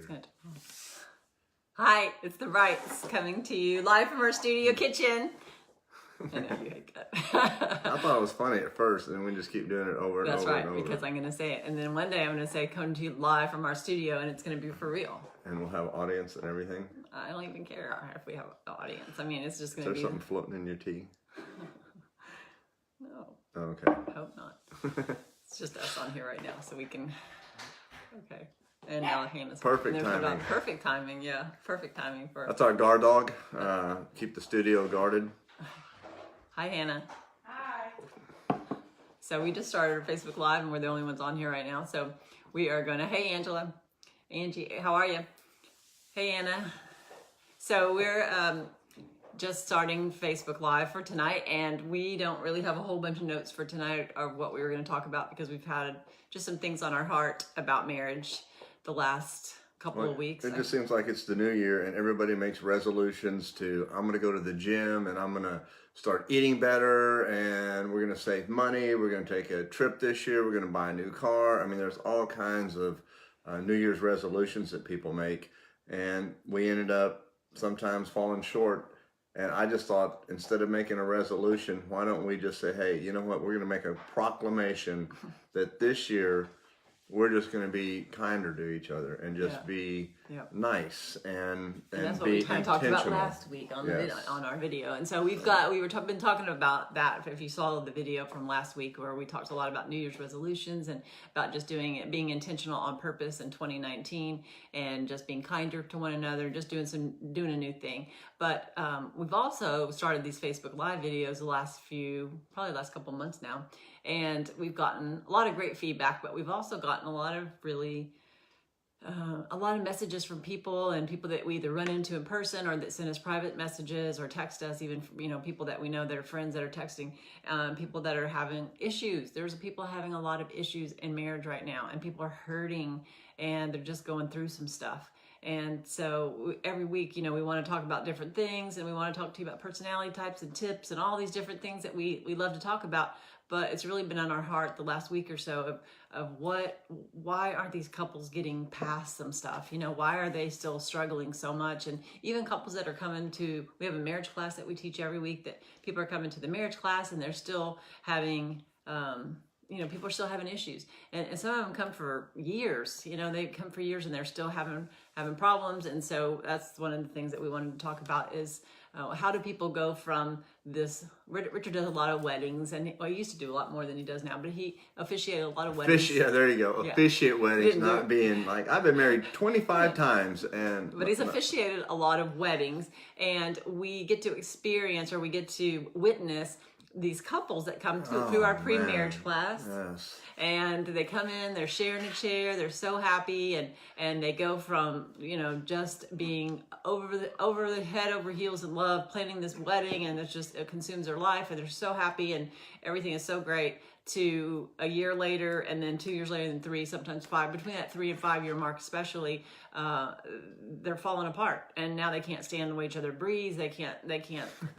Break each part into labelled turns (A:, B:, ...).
A: It's gonna. Hi, it's the Wrights coming to you live from our studio kitchen. I know you hate that.
B: I thought it was funny at first, and then we just keep doing it over and
A: That's
B: over
A: right,
B: and over.
A: because I'm gonna say it, and then one day I'm gonna say, "Come to you live from our studio," and it's gonna be for real.
B: And we'll have audience and everything.
A: I don't even care if we have an audience. I mean, it's just
B: Is
A: gonna
B: there
A: be.
B: something floating in your tea?
A: No,
B: Oh, okay.
A: I hope not. It's just us on here right now, so we can. Okay. And now Hannah's
B: Perfect
A: and then
B: timing.
A: Perfect timing, yeah. Perfect timing for.
B: That's our guard dog. Keep the studio guarded.
A: Hi, Hannah.
C: Hi.
A: So we just started Facebook Live, and we're the only ones on here right now. So we are going to. Hey, Angela. Angie, how are you? Hey, Anna. So we're just starting Facebook Live for tonight, and we don't really have a whole bunch of notes for tonight of what we were going to talk about because we've had just some things on our heart about marriage the last couple of weeks.
B: It just seems like it's the new year, and everybody makes resolutions to, I'm going to go to the gym, and I'm going to start eating better, and we're going to save money. We're going to take a trip this year. We're going to buy a new car. I mean, there's all kinds of New Year's resolutions that people make, and we ended up sometimes falling short. And I just thought, instead of making a resolution, why don't we just say, hey, you know what, we're going to make a proclamation that this year we're just going to be kinder to each other and just be nice and
A: that's what
B: be
A: we kind of talked about
B: intentional.
A: last week on the video, on our video. And so we've been talking about that. If you saw the video from last week where we talked a lot about New Year's resolutions and about just being intentional on purpose in 2019 and just being kinder to one another, just doing a new thing. But we've also started these Facebook Live videos probably the last couple months now. And we've gotten a lot of great feedback, but we've also gotten a lot of messages from people and people that we either run into in person or that send us private messages or text us, even, people that we know that are friends that are texting, people that are having issues. There's people having a lot of issues in marriage right now, and people are hurting and they're just going through some stuff. And so every week, we want to talk about different things, and we want to talk to you about personality types and tips and all these different things that we love to talk about. But it's really been on our heart the last week or so of why aren't these couples getting past some stuff? Why are they still struggling so much? And even couples that are we have a marriage class that we teach every week, that people are coming to the marriage class and they're still having, people are still having issues. And some of them come for years, they come for years and they're still having problems. And so that's one of the things that we wanted to talk about is, how do people go from this? Richard does a lot of weddings, and he used to do a lot more than he does now, but he officiated a lot of weddings.
B: There you go. Yeah. Officiate weddings, not being like, I've been married 25 times. But
A: he's officiated a lot of weddings, and we get to experience, or we get to witness these couples that come through our pre-marriage class.
B: Yes.
A: And they come in, they're sharing a chair, they're so happy, and they go from, just being over the head over heels in love, planning this wedding, and it consumes their life, and they're so happy and everything is so great, to a year later, and then 2 years later, and 3, sometimes 5. Between that 3 and 5 year mark especially, they're falling apart, and now they can't stand the way each other breathes. They can't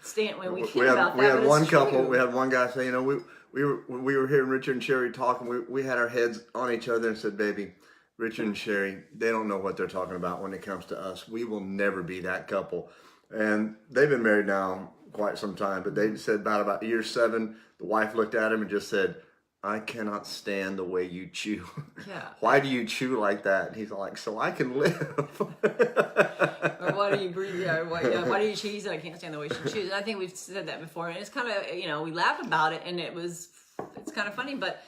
A: stand when we had one
B: couple. We had one guy say, we were hearing Richard and Sherry talk, and we had our heads on each other and said, baby, Richard and Sherry, they don't know what they're talking about when it comes to us. We will never be that couple. And they've been married now quite some time, but they said about year 7, the wife looked at him and just said, I cannot stand the way you chew.
A: Yeah.
B: Why do you chew like that? And he's like, so I can live.
A: Or why do you breathe? Yeah, why do you chew? He said, I can't stand the way she chews. And I think we've said that before, and it's kind of, we laugh about it, and it's kind of funny, but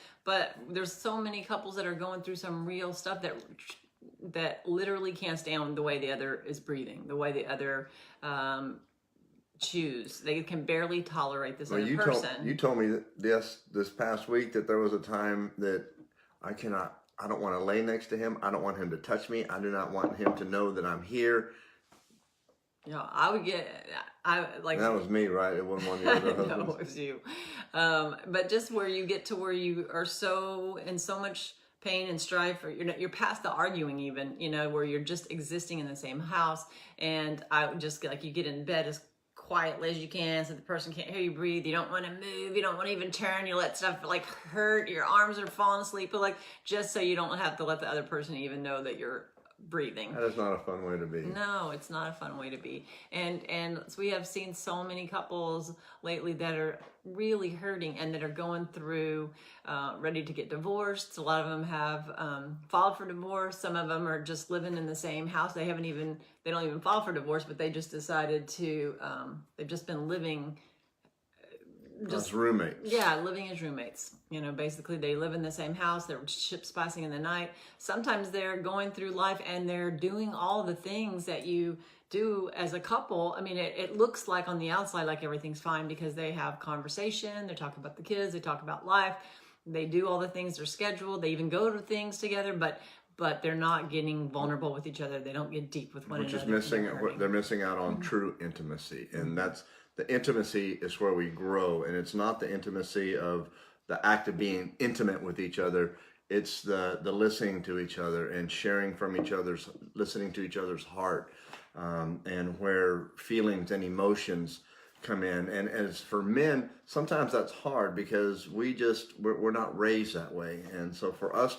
A: there's so many couples that are going through some real stuff that literally can't stand the way the other is breathing, the way the other chews. They can barely tolerate this other person.
B: You told me this past week that there was a time that I don't want to lay next to him. I don't want him to touch me. I do not want him to know that I'm here.
A: Yeah, that
B: was me, right? It wasn't one of the other husbands.
A: No, it was you. But just where you get to where you are so in so much pain and strife, or you're past the arguing even, where you're just existing in the same house, and I just you get in bed as quietly as you can so the person can't hear you breathe. You don't want to move. You don't want to even turn. You let stuff hurt. Your arms are falling asleep, but just so you don't have to let the other person even know that you're breathing.
B: That is not a fun way to be.
A: No, it's not a fun way to be. And so we have seen so many couples lately that are really hurting and that are going through ready to get divorced. A lot of them have filed for divorce. Some of them are just living in the same house. They don't even file for divorce, but they just decided to they've just been living
B: As roommates.
A: Yeah, living as roommates. You know, basically they live in the same house. They're ship spicing in the night. Sometimes they're going through life and they're doing all the things that you do as a couple. I mean, it looks like on the outside like everything's fine because they have conversation. They talk about the kids. They talk about life. They do all the things they're scheduled. They even go to things together, but they're not getting vulnerable with each other. They don't get deep with one another.
B: Which is they're missing out on true intimacy. And that's, the intimacy is where we grow. And it's not the intimacy of the act of being intimate with each other. It's the listening to each other and sharing from listening to each other's heart, and where feelings and emotions come in. And as for men, sometimes that's hard because we're not raised that way. And so for us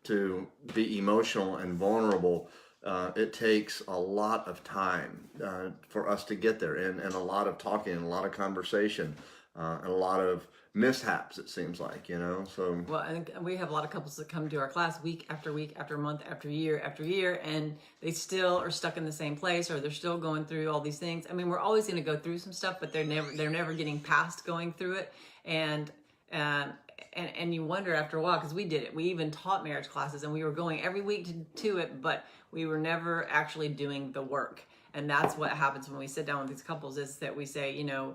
B: to be emotional and vulnerable, it takes a lot of time for us to get there, and a lot of talking, and a lot of conversation, and a lot of mishaps, it seems like, you know. So
A: well, I think we have a lot of couples that come to our class week after month after year, and they still are stuck in the same place, or they're still going through all these things. I mean, we're always going to go through some stuff, but they're never getting past going through it. And you wonder after a while, because we did it. We even taught marriage classes, and we were going every week to it, but we were never actually doing the work. And that's what happens when we sit down with these couples, is that we say, you know,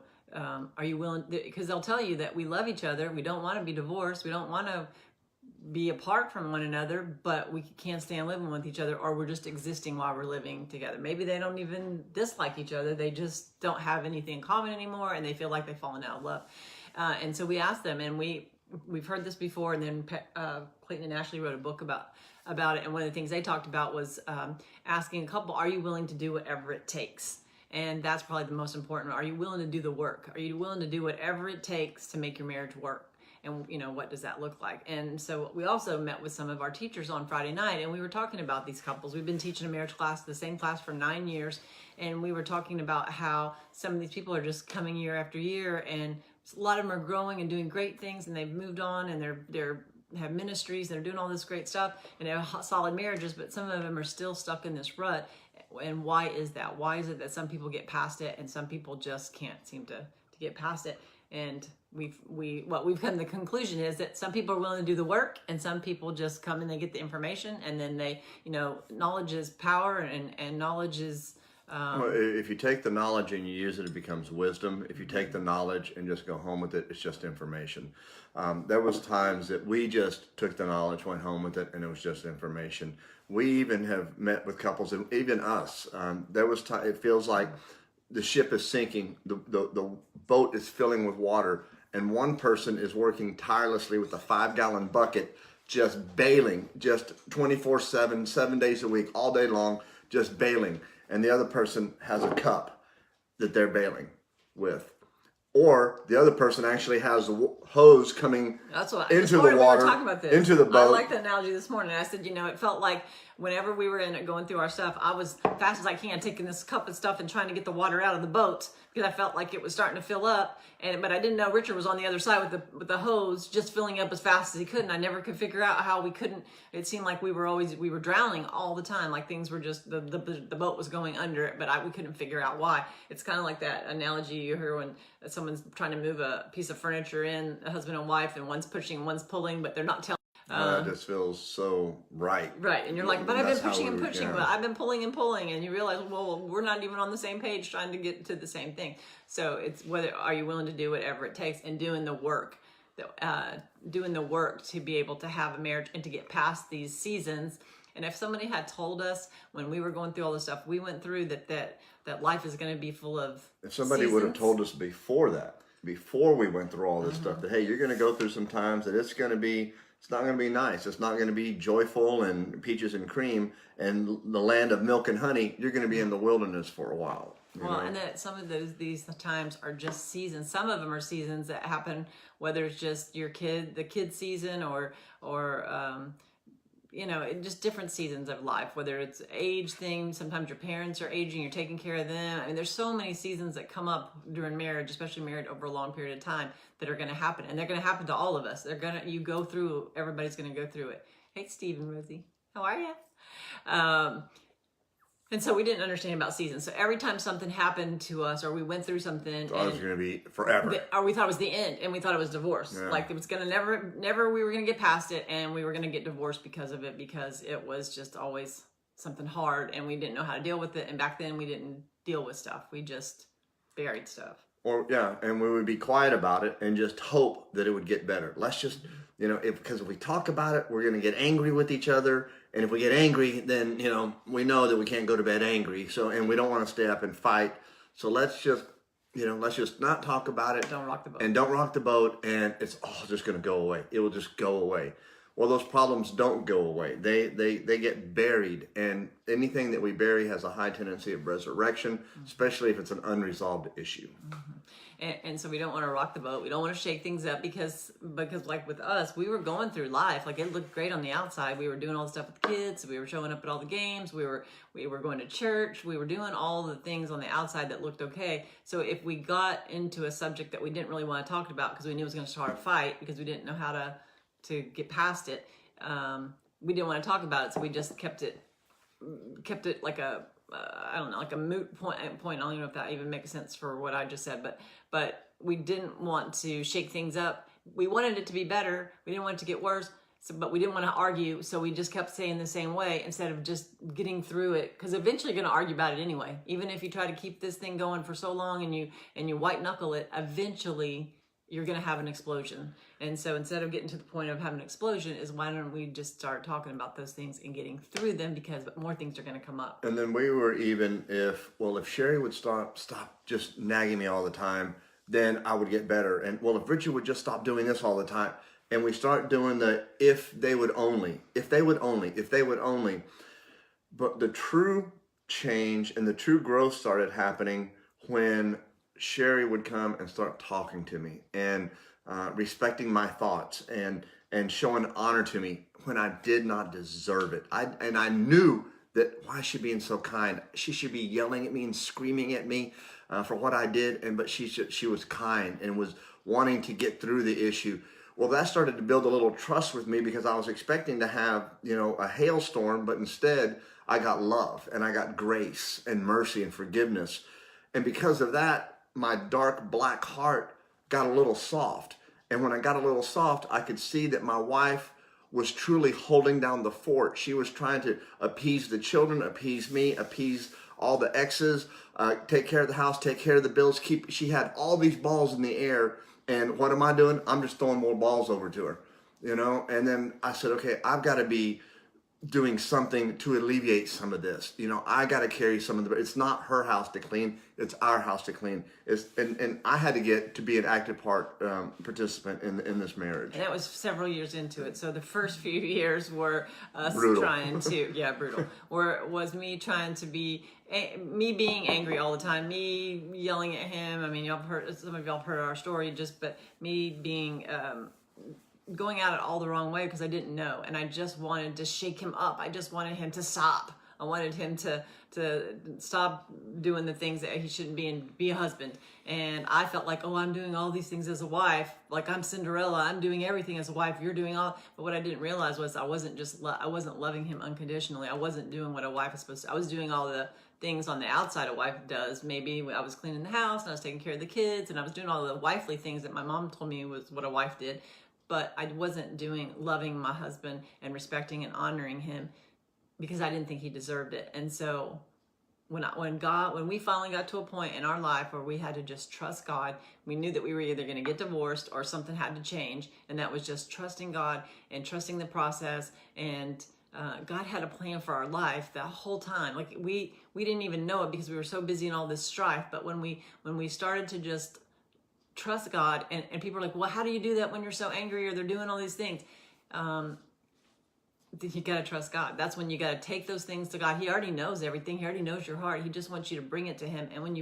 A: are you willing? Because they'll tell you that we love each other. We don't want to be divorced. We don't want to be apart from one another, but we can't stand living with each other, or we're just existing while we're living together. Maybe they don't even dislike each other. They just don't have anything in common anymore, and they feel like they've fallen out of love. And so we asked them, and we've heard this before, and then Clayton and Ashley wrote a book about it, and one of the things they talked about was asking a couple, are you willing to do whatever it takes? And that's probably the most important. Are you willing to do the work? Are you willing to do whatever it takes to make your marriage work? And, you know, what does that look like? And so we also met with some of our teachers on Friday night, and we were talking about these couples. We've been teaching a marriage class, the same class, for 9 years. And we were talking about how some of these people are just coming year after year, and a lot of them are growing and doing great things, and they've moved on, and they're have ministries, they're doing all this great stuff, and they have solid marriages, but some of them are still stuck in this rut. And why is that? Why is it that some people get past it and some people just can't seem to get past it? And we've come to the conclusion is that some people are willing to do the work, and some people just come and they get the information, and then they, you know, knowledge is power, and knowledge is
B: well, if you take the knowledge and you use it, it becomes wisdom. If you take the knowledge and just go home with it, it's just information. There was times that we just took the knowledge, went home with it, and it was just information. We even have met with couples, and even us, there was time, it feels like the ship is sinking, the boat is filling with water, and one person is working tirelessly with a 5-gallon bucket, just bailing, just 24/7, 7 days a week, all day long, just bailing. And the other person has a cup that they're bailing with. Or the other person actually has the hose coming into the water, into the boat.
A: I like the analogy this morning. I said, you know, it felt like whenever we were going through our stuff, I was fast as I can taking this cup and stuff and trying to get the water out of the boat, because I felt like it was starting to fill up. But I didn't know Richard was on the other side with the hose, just filling up as fast as he could. And I never could figure out how we couldn't. It seemed like we were drowning all the time. Like things were just, the boat was going under it, but we couldn't figure out why. It's kind of like that analogy you hear when someone's trying to move a piece of furniture in, a husband and wife, and one's pushing, one's pulling, but they're not telling.
B: That just feels so right.
A: Right, and you're like, but I've been pushing and pushing, but I've been pulling and pulling, and you realize, well, we're not even on the same page trying to get to the same thing. So it's whether are you willing to do whatever it takes, and doing the work to be able to have a marriage and to get past these seasons. And if somebody had told us when we were going through all the stuff we went through that life is going to be full of
B: if somebody would have told us before we went through all this stuff, that hey, you're going to go through some times that it's not going to be nice. It's not going to be joyful and peaches and cream and the land of milk and honey. You're going to be in the wilderness for a while. You know?
A: And that some of these times are just seasons. Some of them are seasons that happen, whether it's just the kid season or just different seasons of life, whether it's age thing, sometimes your parents are aging, you're taking care of them. I mean, there's so many seasons that come up during marriage, especially married over a long period of time, that are going to happen. And they're going to happen to all of us. Everybody's going to go through it. Hey, Steve and Rosie, how are you? And so we didn't understand about seasons. So every time something happened to us, or we went through something,
B: So I was going to be forever.
A: or we thought it was the end, and we thought it was divorce.
B: Yeah.
A: Like it was gonna never we were gonna get past it, and we were gonna get divorced because of it, because it was just always something hard, and we didn't know how to deal with it. And back then we didn't deal with stuff. We just buried stuff.
B: And we would be quiet about it and just hope that it would get better. Let's just, because if we talk about it, we're going to get angry with each other. And if we get angry, then, we know that we can't go to bed angry. So, and we don't want to stay up and fight. So let's just not talk about it.
A: Don't rock the boat.
B: And don't rock the boat. And it's all just going to go away. It will just go away. Well, those problems don't go away. They get buried, and anything that we bury has a high tendency of resurrection, especially if it's an unresolved issue.
A: And so we don't want to rock the boat. We don't want to shake things up because like with us, we were going through life. Like it looked great on the outside. We were doing all the stuff with the kids. We were showing up at all the games. We were going to church. We were doing all the things on the outside that looked okay. So if we got into a subject that we didn't really want to talk about because we knew it was going to start a fight, because we didn't know how to get past it, we didn't want to talk about it. So we just kept it like a like a moot point. I don't even know if that even makes sense for what I just said, but we didn't want to shake things up. We wanted it to be better. We didn't want it to get worse, but we didn't want to argue. So we just kept saying the same way instead of just getting through it. Because eventually you're going to argue about it anyway. Even if you try to keep this thing going for so long and you white knuckle it, eventually you're going to have an explosion. And so instead of getting to the point of having an explosion, is why don't we just start talking about those things and getting through them, because more things are going to come up.
B: And then we were even if Sherry would stop just nagging me all the time, then I would get better. And if Richard would just stop doing this all the time, and we start doing the if they would only. But the true change and the true growth started happening when Sherry would come and start talking to me and respecting my thoughts and showing honor to me when I did not deserve it. I knew that, why is she being so kind? She should be yelling at me and screaming at me for what I did, but she was kind and was wanting to get through the issue. Well, that started to build a little trust with me, because I was expecting to have a hailstorm, but instead I got love and I got grace and mercy and forgiveness. And because of that, my dark black heart got a little soft. And when I got a little soft, I could see that my wife was truly holding down the fort. She was trying to appease the children, appease me, appease all the exes, take care of the house, take care of the bills. She had all these balls in the air. And what am I doing? I'm just throwing more balls over to her, And then I said, okay, I've got to be doing something to alleviate some of this. I got to carry some of it's not her house to clean, it's our house to clean. And I had to get to be an active participant in this marriage.
A: And that was several years into it. So the first few years were us
B: Brutal.
A: trying to, brutal, was me trying to be, me being angry all the time, me yelling at him. I mean, some of y'all have heard our story, but me being, going at it all the wrong way because I didn't know, and I just wanted to shake him up. I just wanted him to stop. I wanted him to stop doing the things that he shouldn't be and be a husband. And I felt like, I'm doing all these things as a wife, like I'm Cinderella. I'm doing everything as a wife. You're doing all. But what I didn't realize was I wasn't loving him unconditionally. I wasn't doing what a wife is supposed to. I was doing all the things on the outside a wife does. Maybe I was cleaning the house and I was taking care of the kids and I was doing all the wifely things that my mom told me was what a wife did. But I wasn't loving my husband and respecting and honoring him, because I didn't think he deserved it. And so when we finally got to a point in our life where we had to just trust God, we knew that we were either going to get divorced or something had to change. And that was just trusting God and trusting the process. And God had a plan for our life that whole time. Like we didn't even know it because we were so busy in all this strife. But when we started to just trust God, and people are like, well, how do you do that when you're so angry or they're doing all these things? You got to trust God. That's when you got to take those things to God. He already knows everything. He already knows your heart. He just wants you to bring it to him. And when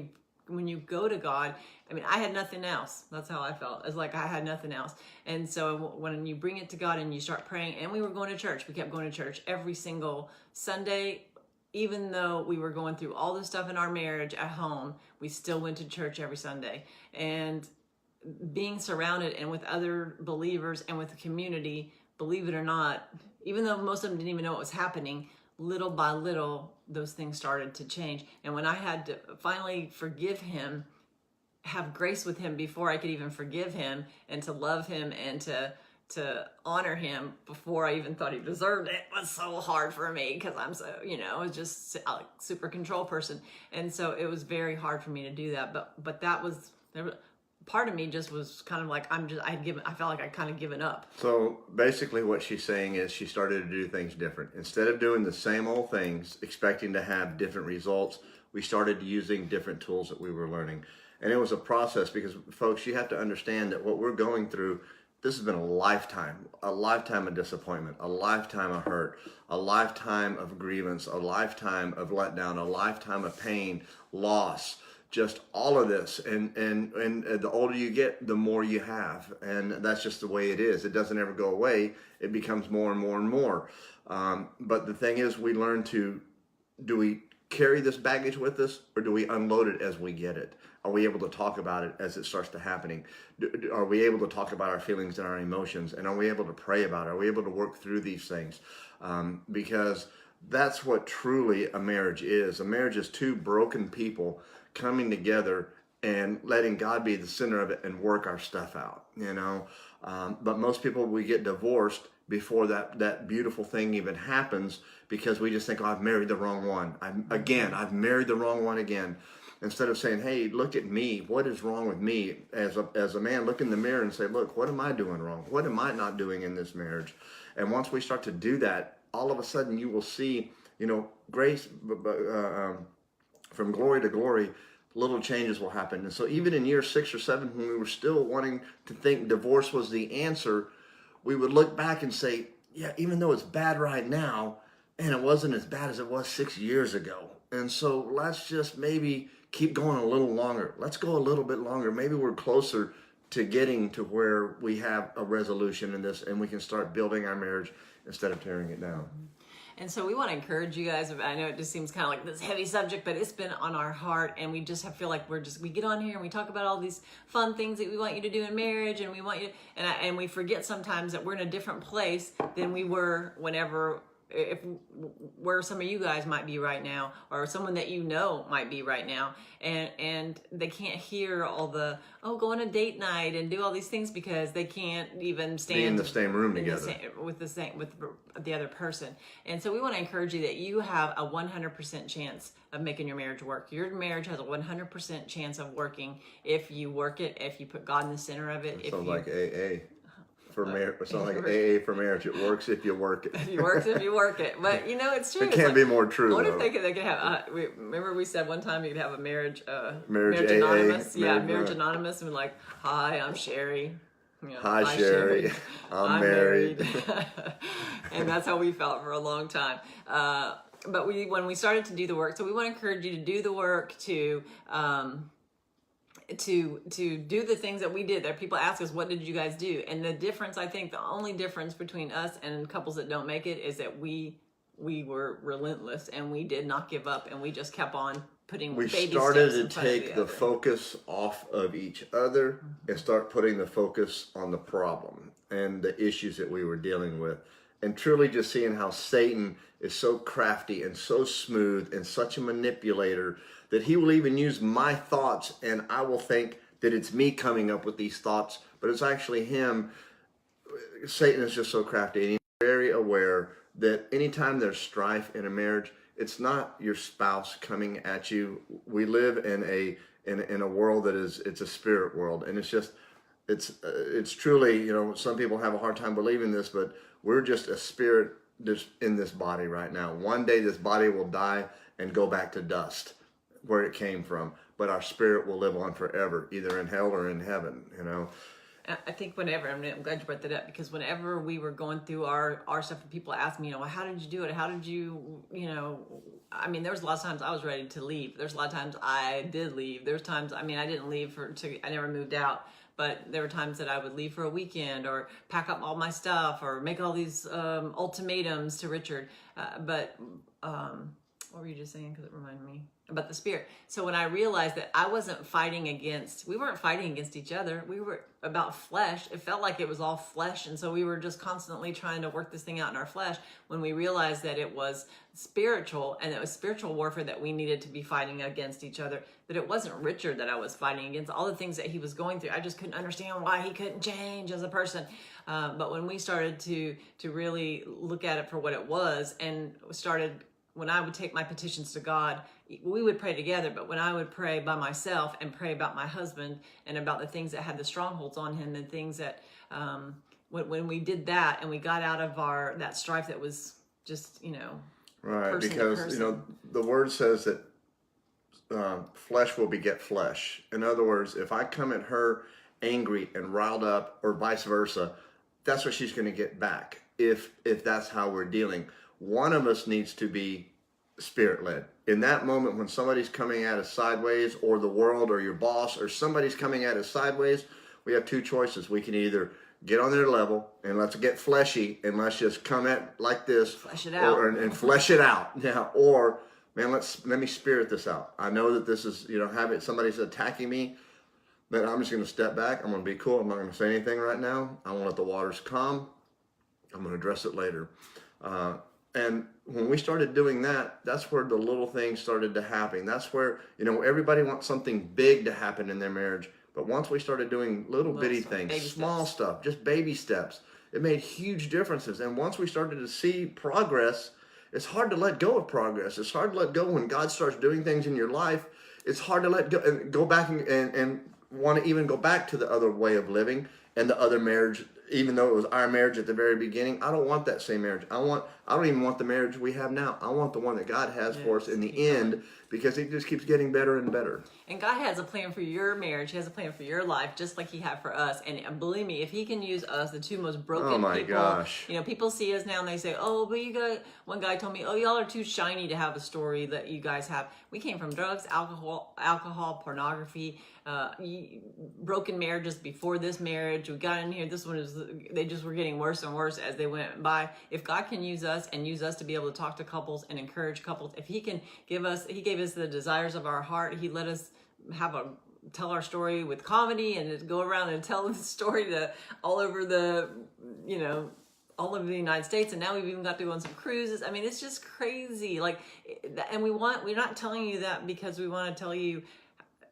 A: you go to God, I mean, I had nothing else. That's how I felt. It's like I had nothing else. And so when you bring it to God and you start praying, and we were going to church, we kept going to church every single Sunday, even though we were going through all this stuff in our marriage at home, we still went to church every Sunday. And being surrounded and with other believers and with the community, believe it or not, even though most of them didn't even know what was happening, little by little, those things started to change. And when I had to finally forgive him, have grace with him before I could even forgive him, and to love him and to honor him before I even thought he deserved it, was so hard for me, because I'm so, just a super control person. And so it was very hard for me to do that. But that was, part of me just was kind of like, I felt like I kind of given up.
B: So basically what she's saying is she started to do things different. Instead of doing the same old things, expecting to have different results, we started using different tools that we were learning. And it was a process, because folks, you have to understand that what we're going through, this has been a lifetime of disappointment, a lifetime of hurt, a lifetime of grievance, a lifetime of letdown, a lifetime of pain, loss, just all of this. And the older you get, the more you have. And that's just the way it is. It doesn't ever go away. It becomes more and more and more. But the thing is, we learn to, do we carry this baggage with us, or do we unload it as we get it? Are we able to talk about it as it starts to happening? Are we able to talk about our feelings and our emotions? And are we able to pray about it? Are we able to work through these things? Because that's what truly a marriage is. A marriage is two broken people coming together and letting God be the center of it and work our stuff out, But most people, we get divorced before that beautiful thing even happens, because we just think, oh, I've married the wrong one. I've married the wrong one again. Instead of saying, hey, look at me. What is wrong with me? As a man, look in the mirror and say, look, what am I doing wrong? What am I not doing in this marriage? And once we start to do that, all of a sudden you will see, grace, from glory to glory, little changes will happen. And so even in year 6 or 7, when we were still wanting to think divorce was the answer, we would look back and say, yeah, even though it's bad right now, and it wasn't as bad as it was 6 years ago. And so let's just maybe keep going a little longer. Let's go a little bit longer. Maybe we're closer to getting to where we have a resolution in this, and we can start building our marriage instead of tearing it down.
A: And so we want to encourage you guys. I know it just seems kind of like this heavy subject, but it's been on our heart, and we just feel like we get on here and we talk about all these fun things that we want you to do in marriage, and we want you, and we forget sometimes that we're in a different place than we were where some of you guys might be right now, or someone that might be right now, and they can't hear all the, go on a date night and do all these things, because they can't even stand
B: be in the same room together
A: with the other person. And so we want to encourage you that you have a 100% chance of making your marriage work. Your marriage has a 100% chance of working if you work it, if you put God in the center of it.
B: Sounds like AA. For marriage, it's not like AA for marriage. It works if you work it.
A: It works if you work it. But it's true.
B: It can't be more true.
A: What if they could have? Remember we said one time you could have a marriage
B: AA,
A: anonymous. Marriage anonymous, and like, hi, I'm Sherry.
B: Hi, Sherry. I'm married.
A: And that's how we felt for a long time. But when we started to do the work, so we want to encourage you to do the work, to do the things that we did. That people ask us, what did you guys do? And the difference, I think the only difference between us and couples that don't make it is that we were relentless, and we did not give up, and we just kept on putting baby steps. We started to take
B: the focus off of each other and start putting the focus on the problem and the issues that we were dealing with, and truly just seeing how Satan is so crafty and so smooth and such a manipulator that he will even use my thoughts, and I will think that it's me coming up with these thoughts, but it's actually him. Satan is just so crafty, and he's very aware that anytime there's strife in a marriage, it's not your spouse coming at you. We live in a world that it's a spirit world, and it's truly, some people have a hard time believing this, but we're just a spirit just in this body right now. One day this body will die and go back to dust, where it came from, but our spirit will live on forever, either in hell or in heaven,
A: I think whenever, I'm glad you brought that up, because whenever we were going through our stuff and people asked me, well, how did you do it? How did you, I mean, there was a lot of times I was ready to leave. There's a lot of times I did leave. There's times, I mean, I didn't leave I never moved out, but there were times that I would leave for a weekend or pack up all my stuff or make all these ultimatums to Richard. What were you just saying? Because it reminded me about the Spirit. So when I realized that we weren't fighting against each other. We were about flesh. It felt like it was all flesh. And so we were just constantly trying to work this thing out in our flesh, when we realized that it was spiritual, and it was spiritual warfare that we needed to be fighting against each other, that it wasn't Richard that I was fighting against. All the things that he was going through, I just couldn't understand why he couldn't change as a person. But when we started to really look at it for what it was, and when I would take my petitions to God, we would pray together, but when I would pray by myself and pray about my husband and about the things that had the strongholds on him, and things that, when we did that and we got out of that strife that was just,
B: right,
A: person
B: because, the word says that flesh will beget flesh. In other words, if I come at her angry and riled up, or vice versa, that's what she's going to get back. If that's how we're dealing. One of us needs to be Spirit-led. In that moment when somebody's coming at us sideways, or the world or your boss or somebody's coming at us sideways, we have two choices. We can either get on their level and let's get fleshy and let's just come at like this,
A: flesh it out,
B: and flesh it out. Yeah, or man, let me spirit this out. I know that this is, somebody's attacking me, but I'm just going to step back. I'm going to be cool. I'm not going to say anything right now. I want to let the waters calm. I'm going to address it later. And when we started doing that, that's where the little things started to happen. That's where, everybody wants something big to happen in their marriage. But once we started doing little bitty things, small stuff, just baby steps, it made huge differences. And once we started to see progress, it's hard to let go of progress. It's hard to let go when God starts doing things in your life. It's hard to let go and go back and want to even go back to the other way of living and the other marriage. Even though it was our marriage at the very beginning, I don't want that same marriage. I don't even want the marriage we have now. I want the one that God has for us in the end, because it just keeps getting better and better.
A: And God has a plan for your marriage. He has a plan for your life, just like He had for us. And believe me, if He can use us, the two most broken people.
B: Gosh.
A: People see us now and they say, "Oh, but one guy told me, oh, y'all are too shiny to have a story that you guys have." We came from drugs, alcohol, pornography, broken marriages before this marriage. We got in here. This one they just were getting worse and worse as they went by. If God can use us and use us to be able to talk to couples and encourage couples, if He can He gave us the desires of our heart. He let us tell our story with comedy and just go around and tell the story to all over all over the United States. And now we've even got to go on some cruises. I mean, it's just crazy. And we're not telling you that because we want to tell you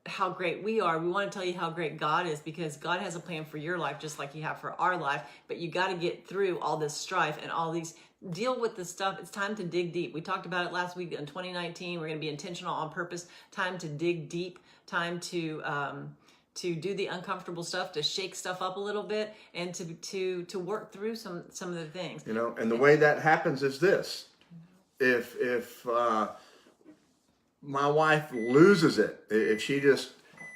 A: how great we are. We want to tell you how great God is, because God has a plan for your life just like He had for our life. But you got to get through all this strife and all these, deal with the stuff. It's time to dig deep. We talked about it last week in 2019. We're going to be intentional on purpose. Time to dig deep. Time to do the uncomfortable stuff, to shake stuff up a little bit, and to work through some of the things.
B: And the way that happens is this: if my wife loses it, if she just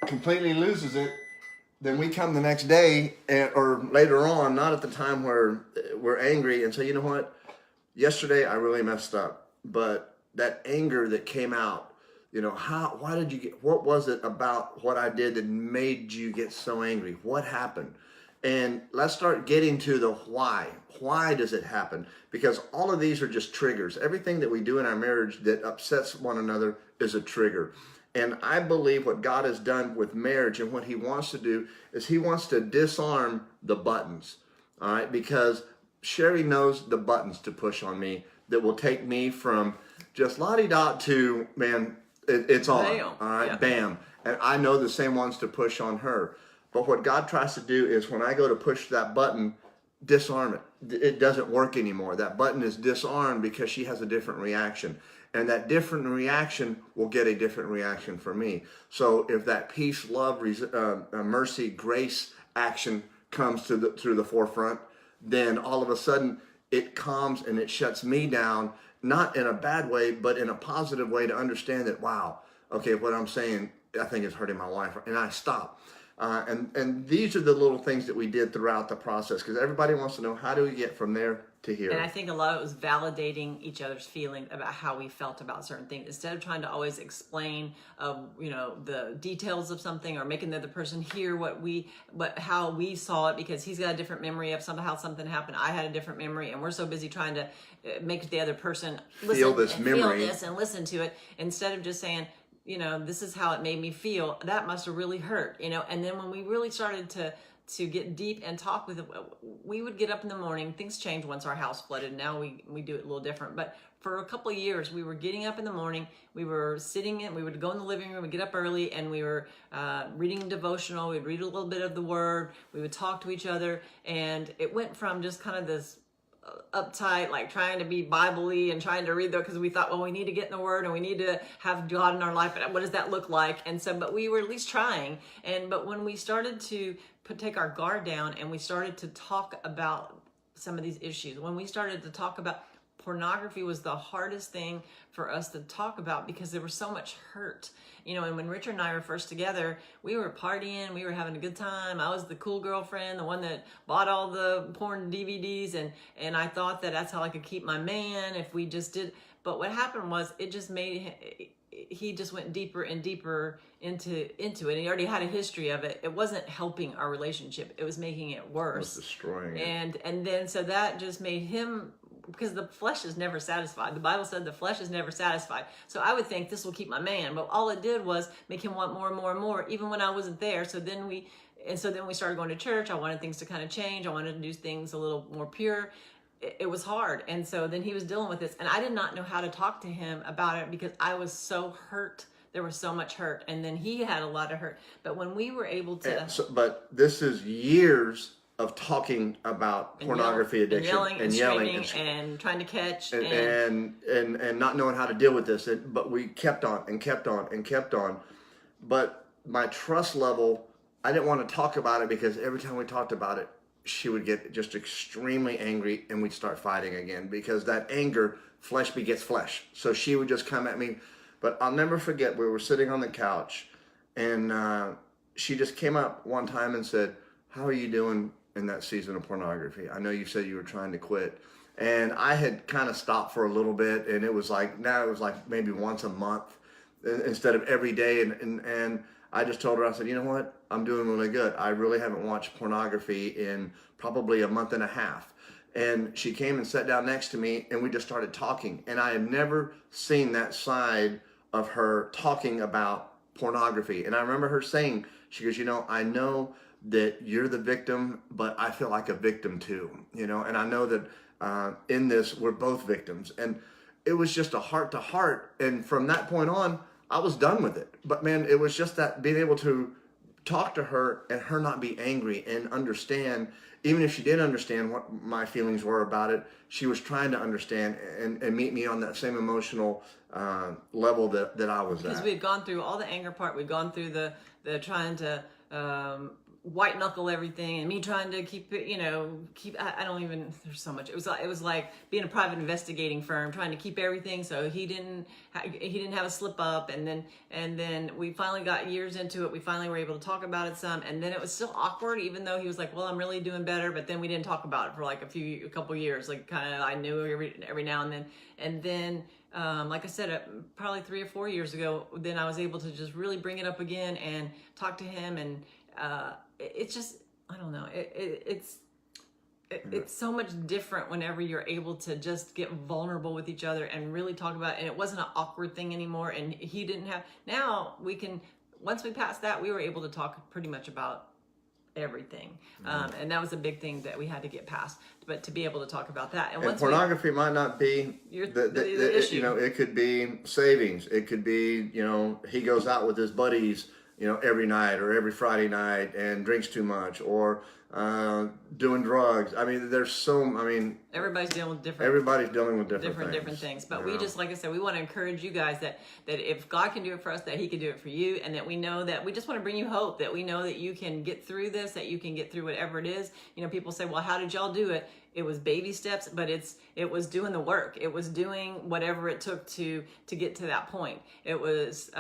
B: completely loses it, then we come the next day or later on, not at the time where we're angry, and say, you know what, yesterday I really messed up, but that anger that came out, why did you what was it about what I did that made you get so angry? What happened? And let's start getting to the why. Why does it happen? Because all of these are just triggers. Everything that we do in our marriage that upsets one another is a trigger. And I believe what God has done with marriage and what He wants to do is He wants to disarm the buttons. All right? Because Sherry knows the buttons to push on me that will take me from just la-di-da to, man, it's on.
A: Bam.
B: All right?
A: Yeah.
B: Bam. And I know the same ones to push on her. But what God tries to do is when I go to push that button, disarm it. It doesn't work anymore. That button is disarmed because she has a different reaction. And that different reaction will get a different reaction from me. So if that peace, love, mercy, grace action comes to the forefront, then all of a sudden it calms and it shuts me down, not in a bad way, but in a positive way, to understand that, wow, okay, what I'm saying, I think is hurting my wife. And I stop. And these are the little things that we did throughout the process, because everybody wants to know, how do we get from there to here?
A: And I think a lot of it was validating each other's feeling about how we felt about certain things, instead of trying to always explain, the details of something, or making the other person hear how we saw it, because he's got a different memory of somehow something happened. I had a different memory, and we're so busy trying to make the other person
B: feel this memory,
A: feel this, and listen to it, instead of just saying, this is how it made me feel. That must have really hurt, And then when we really started to get deep and talk with it, we would get up in the morning. Things changed once our house flooded. Now we do it a little different. But for a couple of years, we were getting up in the morning. We were we would go in the living room, we'd get up early, and we were reading devotional. We'd read a little bit of the word. We would talk to each other. And it went from just kind of this uptight, like trying to be Bible-y and trying to read though, because we thought, well, we need to get in the Word and we need to have God in our life. But what does that look like? And so, but we were at least trying. But when we started to take our guard down, and we started to talk about some of these issues, when we started to talk about pornography, was the hardest thing for us to talk about, because there was so much hurt. And when Richard and I were first together, we were partying, we were having a good time. I was the cool girlfriend, the one that bought all the porn DVDs, and I thought that that's how I could keep my man if we just did. But what happened was, it just made he just went deeper and deeper into it. And he already had a history of it. It wasn't helping our relationship. It was making it worse.
B: It was destroying it.
A: And then, so that just made him, because the flesh is never satisfied. The Bible said the flesh is never satisfied. So I would think this will keep my man. But all it did was make him want more and more and more, even when I wasn't there. So then we started going to church. I wanted things to kind of change. I wanted to do things a little more pure. It was hard. And so then he was dealing with this, and I did not know how to talk to him about it, because I was so hurt. There was so much hurt, and then he had a lot of hurt. But when we were able to,
B: but this is years of talking about pornography addiction,
A: and yelling and trying to catch
B: and not knowing how to deal with this. But we kept on and kept on and kept on. But my trust level, I didn't want to talk about it, because every time we talked about it, she would get just extremely angry, and we'd start fighting again, because that anger, flesh begets flesh. So she would just come at me. But I'll never forget, we were sitting on the couch, and she just came up one time and said, "How are you doing in that season of pornography? I know you said you were trying to quit." And I had kind of stopped for a little bit, and it was like maybe once a month instead of every day. And I just told her, I said, "You know what? I'm doing really good. I really haven't watched pornography in probably a month and a half." And she came and sat down next to me, and we just started talking. And I had never seen that side of her talking about pornography. And I remember her saying, she goes, "I know that you're the victim, but I feel like a victim too, and I know that in this, we're both victims." And it was just a heart to heart. And from that point on, I was done with it. But man, it was just that being able to talk to her and her not be angry and understand, even if she didn't understand what my feelings were about it, she was trying to understand and meet me on that same emotional level that I was at.
A: Because we had gone through all the anger part. We'd gone through the trying to white knuckle everything, and me trying to keep it, I don't even, there's so much. It was like being a private investigating firm, trying to keep everything so he didn't have a slip up. And then we finally got years into it. We finally were able to talk about it some, and then it was still awkward, even though he was like, "Well, I'm really doing better." But then we didn't talk about it for like a couple years. Like, kind of, I knew every now and then. And then, like I said, probably 3 or 4 years ago, then I was able to just really bring it up again and talk to him. And it's just, I don't know, it's so much different whenever you're able to just get vulnerable with each other and really talk about it. And it wasn't an awkward thing anymore. And he didn't have, now we can, once we passed that, we were able to talk pretty much about everything. And that was a big thing that we had to get past, but to be able to talk about that. And once
B: pornography might not be the issue. It could be savings. It could be, he goes out with his buddies, every night or every Friday night and drinks too much, or doing drugs. I mean, everybody's dealing with different things. But we just, like I said, we want to encourage you guys that if God can do it for us, that he can do it for you. And that we know that we just want to bring you hope, that we know that you can get through this, that you can get through whatever it is. People say, "Well, how did y'all do it?"
A: it was baby steps, but it was doing the work. It was doing whatever it took to get to that point. It was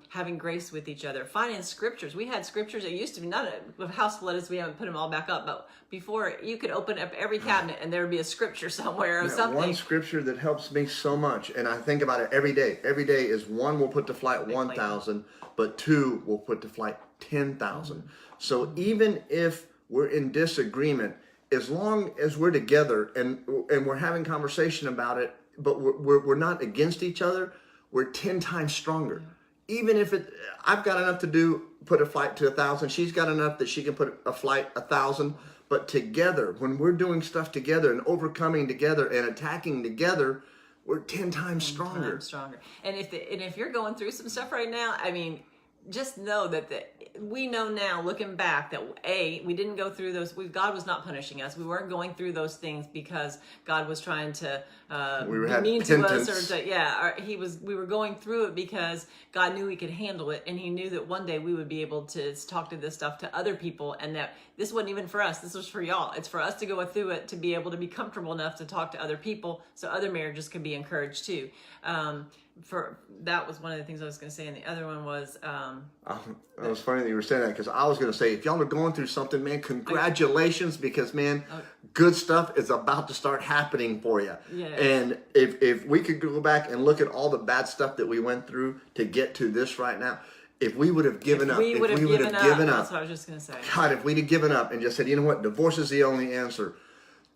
A: having grace with each other, finding scriptures. We had scriptures. It used to be not a house full of us. We haven't put them all back up, but before you could open up every cabinet and there would be a scripture somewhere or something.
B: One scripture that helps me so much, and I think about it every day. Every day is one will put to flight 1,000, but two will put to flight 10,000. So even if we're in disagreement, as long as we're together and we're having conversation about it, but we're not against each other, we're 10 times stronger. Even if I've got enough to do, put a flight to 1,000. She's got enough that she can put a flight 1,000. But together, when we're doing stuff together and overcoming together and attacking together, we're 10 times stronger.
A: 10 times stronger. And if you're going through some stuff right now, I mean, just know that we know now, looking back, that we didn't go through those. God was not punishing us. We weren't going through those things because God was trying to be mean to us, we were going through it because God knew He could handle it, and He knew that one day we would be able to talk to this stuff to other people, and that this wasn't even for us. This was for y'all. It's for us to go through it, to be able to be comfortable enough to talk to other people, so other marriages can be encouraged too. That was one of the things I was going to say, and the other one was
B: it was funny that you were saying that, because I was going to say, if y'all are going through something, man, congratulations, because man, good stuff is about to start happening for you.
A: Yeah.
B: And if we could go back and look at all the bad stuff that we went through to get to this right now, if we would have given up,
A: that's what I was just going to say.
B: God, if we'd have given up and just said, you know what, divorce is the only answer,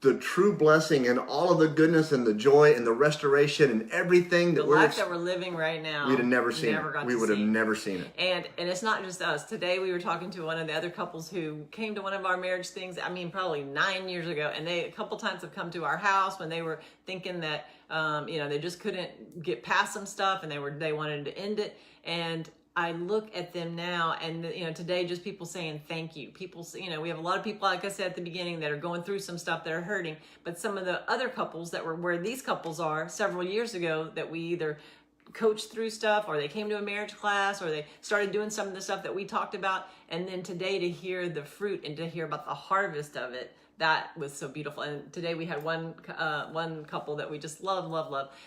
B: the true blessing and all of the goodness and the joy and the restoration and everything that
A: the life that we're living right now,
B: we'd have never seen it. We would have never seen it.
A: And it's not just us. Today we were talking to one of the other couples who came to one of our marriage things. I mean, probably 9 years ago, and they a couple times have come to our house when they were thinking that they just couldn't get past some stuff, and they wanted to end it. And I look at them now, and today, just people saying thank you. People, we have a lot of people, like I said at the beginning, that are going through some stuff that are hurting. But some of the other couples that were where these couples are several years ago, that we either coached through stuff, or they came to a marriage class, or they started doing some of the stuff that we talked about, and then today to hear the fruit and to hear about the harvest of it. That was so beautiful. And today we had one couple that we just love,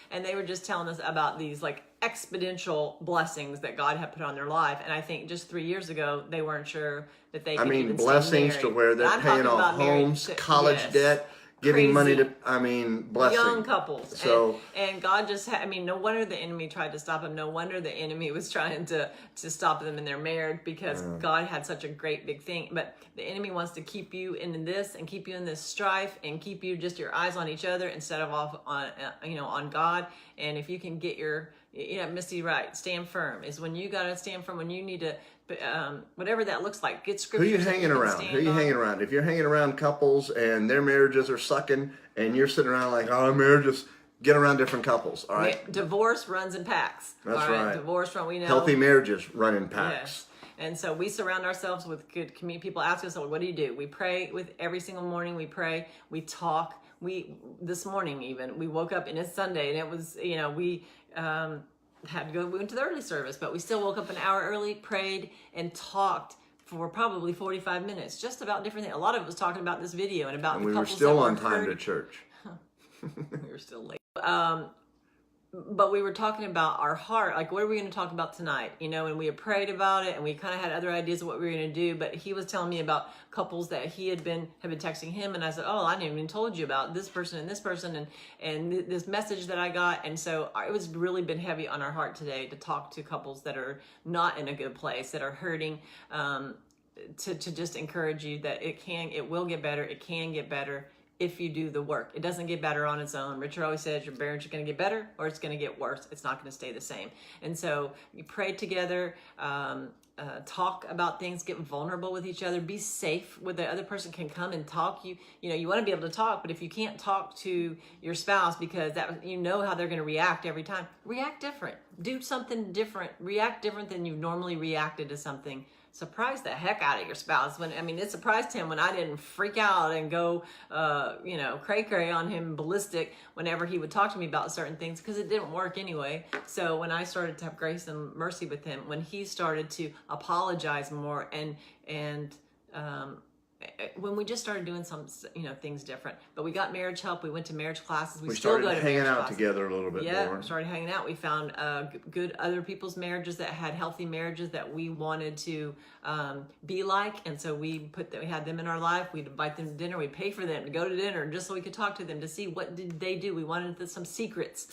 A: and they were just telling us about these like exponential blessings that God had put on their life. And I think just 3 years ago they weren't sure that they could even
B: blessings
A: stay
B: to
A: married.
B: where they're paying off homes, college debt, giving money to, blessing.
A: Young couples.
B: So,
A: and God just no wonder the enemy tried to stop them. No wonder the enemy was trying to stop them in their marriage, because God had such a great big thing. But the enemy wants to keep you in this, and keep you in this strife, and keep you just your eyes on each other instead of off on God. And if you can get Misty, right, stand firm is when you got to stand firm, when you need to, whatever that looks like, get scripture.
B: Who you hanging around? If you're hanging around couples and their marriages are sucking, and you're sitting around like, oh, marriages, get around different couples, all right?
A: Divorce runs in packs.
B: That's right.
A: Divorce we know.
B: Healthy marriages run in packs.
A: Yes. And so we surround ourselves with good community. People ask us, what do you do? We pray with every single morning. We pray, we talk. This morning even, we woke up and it's Sunday, and it was, we we went to the early service, but we still woke up an hour early, prayed, and talked for probably 45 minutes, just about different things. A lot of it was talking about this video and about the couples that were
B: still on time to church.
A: We were still late. But we were talking about our heart, like, what are we going to talk about tonight? And we had prayed about it, and we kind of had other ideas of what we were going to do. But he was telling me about couples that he had been texting him, and I said, oh, I didn't even told you about this person and this person, and this message that I got. And so it was really been heavy on our heart today to talk to couples that are not in a good place, that are hurting, to just encourage you that it will get better. It can get better if you do the work. It doesn't get better on its own. Richard always says your marriage is going to get better, or it's going to get worse. It's not going to stay the same. And so you pray together, talk about things, get vulnerable with each other, be safe where the other person can come and talk. You want to be able to talk, but if you can't talk to your spouse because how they're going to react every time, react different. Do something different. React different than you've normally reacted to something. Surprise the heck out of your spouse. It surprised him when I didn't freak out and go, cray on him, ballistic, whenever he would talk to me about certain things, because it didn't work anyway. So when I started to have grace and mercy with him, when he started to apologize more and when we just started doing some, things different. But we got marriage help. We went to marriage classes.
B: We
A: still
B: started
A: go to
B: hanging
A: marriage
B: out
A: classes.
B: together a little bit more.
A: Started hanging out. We found good other people's marriages that had healthy marriages that we wanted to be like, and so we had them in our life. We'd invite them to dinner. We'd pay for them to go to dinner just so we could talk to them to see what did they do. We wanted some secrets.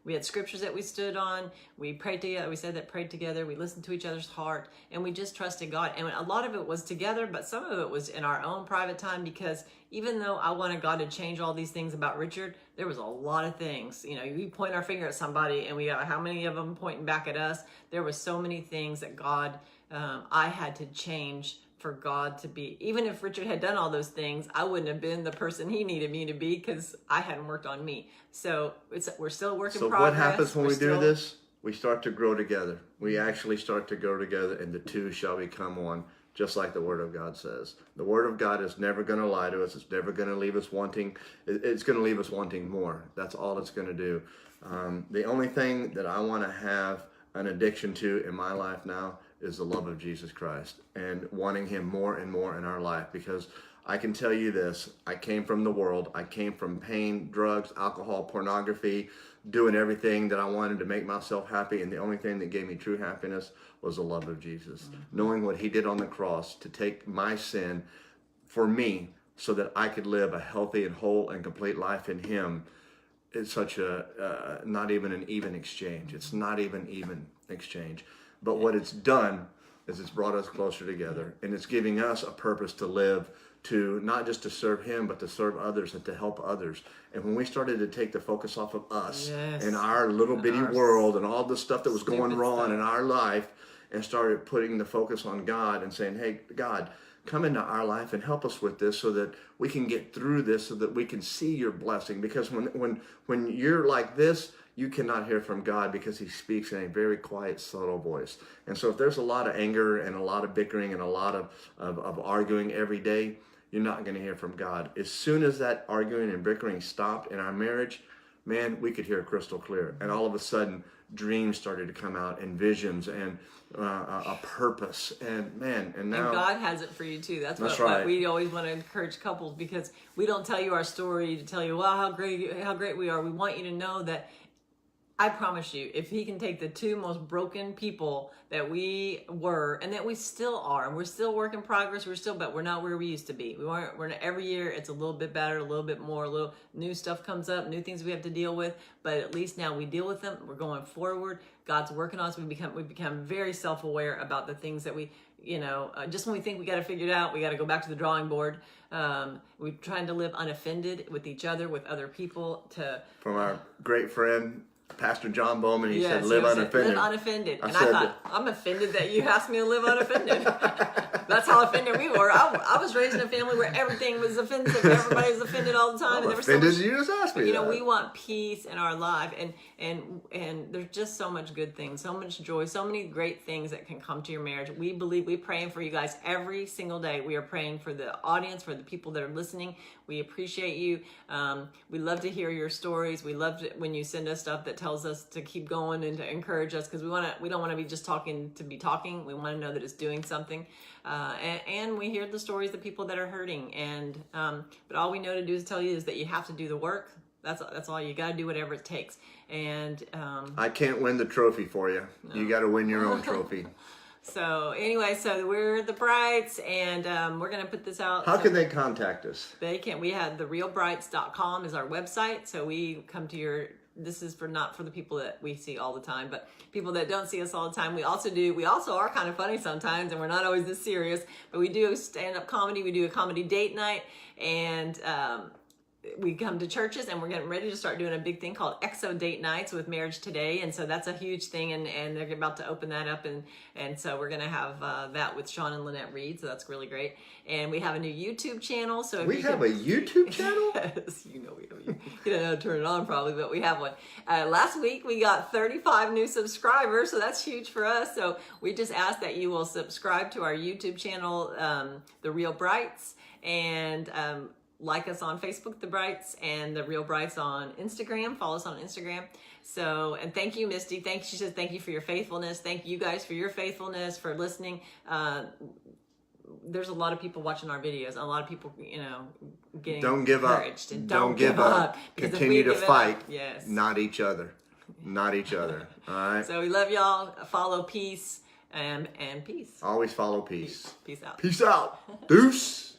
A: We had scriptures that we stood on. We prayed together. We said that prayed together. We listened to each other's heart, and we just trusted God. And a lot of it was together, but some of it was in our own private time, because even though I wanted God to change all these things about Richard, there was a lot of things. We point our finger at somebody, and we got how many of them pointing back at us. There was so many things that God, I had to change for God to be. Even if Richard had done all those things, I wouldn't have been the person he needed me to be, because I hadn't worked on me. So we're still a work in progress.
B: So what happens when we do this? We start to grow together. We actually start to grow together, and the two shall become one, just like the Word of God says. The Word of God is never going to lie to us. It's never going to leave us wanting. It's going to leave us wanting more. That's all it's going to do. The only thing that I want to have an addiction to in my life now is the love of Jesus Christ, and wanting Him more and more in our life. Because I can tell you this, I came from the world. I came from pain, drugs, alcohol, pornography, doing everything that I wanted to make myself happy. And the only thing that gave me true happiness was the love of Jesus. Mm-hmm. Knowing what He did on the cross to take my sin for me so that I could live a healthy and whole and complete life in Him. It's such a, not even an even exchange. It's not even exchange. But what it's done is it's brought us closer together, and it's giving us a purpose to live, to not just to serve Him, but to serve others and to help others. And when we started to take the focus off of us and our little bitty world and all the stuff that was going wrong in our life, and started putting the focus on God and saying, hey, God, come into our life and help us with this so that we can get through this, so that we can see your blessing. Because when you're like this, you cannot hear from God, because He speaks in a very quiet, subtle voice. And so if there's a lot of anger and a lot of bickering and a lot of arguing every day, you're not going to hear from God. As soon as that arguing and bickering stopped in our marriage, man, we could hear crystal clear. And all of a sudden, dreams started to come out, and visions, and a purpose. And man, and now...
A: And God has it for you too. That's what we always want to encourage couples, because we don't tell you our story to tell you, wow, how great we are. We want you to know that, I promise you, if He can take the two most broken people that we were, and that we still are, and we're still work in progress, but we're not where we used to be. We're every year it's a little bit better, a little bit more, a little new stuff comes up, new things we have to deal with, but at least now we deal with them. We're going forward. God's working on us. We become very self-aware about the things that we, just when we think we got to figure it out, we got to go back to the drawing board. We're trying to live unoffended with each other, with other people.
B: From our great friend Pastor John Bowman, he said, live unoffended.
A: Live unoffended. I thought, I'm offended that you asked me to live unoffended. That's how offended we were. I was raised in a family where everything was offensive. Everybody was offended all the time.
B: I'm offended, you just asked me that.
A: We want peace in our life. And there's just so much good things, so much joy, so many great things that can come to your marriage. We're praying for you guys every single day. We are praying for the audience, for the people that are listening. We appreciate you. We love to hear your stories. We love when you send us stuff that tells us to keep going and to encourage us, because we don't want to be just talking to be talking. We want to know that it's doing something. And we hear the stories of people that are hurting. And but all we know to do is tell you is that you have to do the work. That's all. You got to do whatever it takes. And
B: I can't win the trophy for you. No. You got to win your own trophy.
A: So anyway, so we're the Brights, and we're going to put this out.
B: How can they contact us?
A: They can. We have therealbrights.com is our website. So we come to your, this is not for the people that we see all the time, but people that don't see us all the time. We also are kind of funny sometimes, and we're not always this serious, but we do stand-up comedy. We do a comedy date night, and we come to churches, and we're getting ready to start doing a big thing called EXO Date Nights with Marriage Today. And so that's a huge thing, and they're about to open that up. And so we're going to have that with Sean and Lynette Reed. So that's really great. And we have a new YouTube channel. So
B: we have a YouTube channel?
A: Yes, we have you don't know how to turn it on probably, but we have one. Last week we got 35 new subscribers, so that's huge for us. So we just ask that you will subscribe to our YouTube channel, The Real Brights, and like us on Facebook, The Brights, and The Real Brights on Instagram. Follow us on Instagram. So, and thank you, Misty. She says, thank you for your faithfulness. Thank you guys for your faithfulness, for listening. there's a lot of people watching our videos, a lot of people, you know, getting
B: Don't give up.
A: encouraged. And
B: Don't give up.
A: because if
B: Continue
A: we
B: to
A: give
B: fight.
A: up, yes.
B: Not each other. Not each other. All right.
A: So we love y'all. Follow peace and peace.
B: Always follow peace.
A: Peace out.
B: Peace out. Deuce.